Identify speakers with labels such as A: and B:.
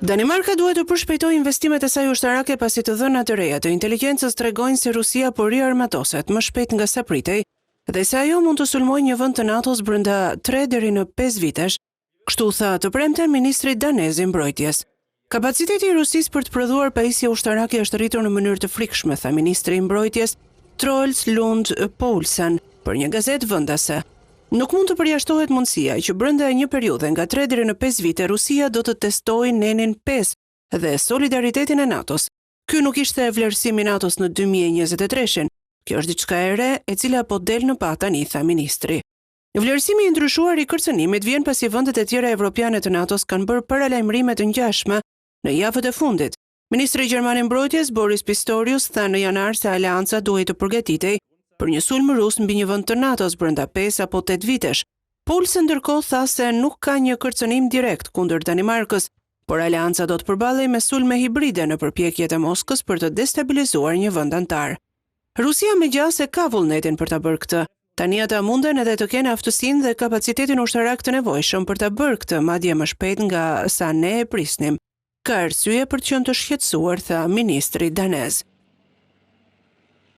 A: Danimarka duhet të përshpejtojë investimet e saj ushtarake pasi të dhënat e reja të inteligjencës tregojnë se Rusia po riarmatoset më shpejt nga sa pritej dhe se ajo mund të sulmojë një vend të NATO-s brenda 3 deri në 5 vitesh, kështu tha të premten ministri danez i mbrojtjes. Kapaciteti i Rusisë për të prodhuar pajisje ushtarake është rritur në mënyrë të frikshme, tha ministri i mbrojtjes Troels Lund Poulsen për një gazetë vendase. Nuk mund të përjashtohet mundësia që brenda një periudhe nga 3 deri në 5 vite Rusia do të testojë nenin 5 dhe solidaritetin e NATO-s. Ky nuk ishte vlerësimi i NATO-s në 2023-shin. Kjo është diçka e re e cila po del në pa tani, tha ministri. Vlerësimi i ndryshuar i kërcënimit vjen pasi vendet e tjera evropiane të NATO-s kanë bërë paralajmërime të ngjashme në javët e fundit. Ministri gjerman i mbrojtjes Boris Pistorius tha në janar se aleanca duhet të përgatitej për një sulm rus mbi një vend të NATO-s brenda 5 apo 8 vitesh. Poulsen ndërkohë tha se nuk ka një kërcënim direkt kundër Danimarkës, por aleanca do të përballej me sulme hibride në përpjekjet e Moskës për të destabilizuar një vend antar. Rusia megjithëse ka vullnetin për ta bërë këtë. Tani ata munden edhe të kenë aftësinë dhe kapacitetin ushtarak të nevojshëm për ta bërë këtë, madje më shpejt nga sa ne e prisnim. Ka arsye për të qenë të shqetësuar, tha ministri danez.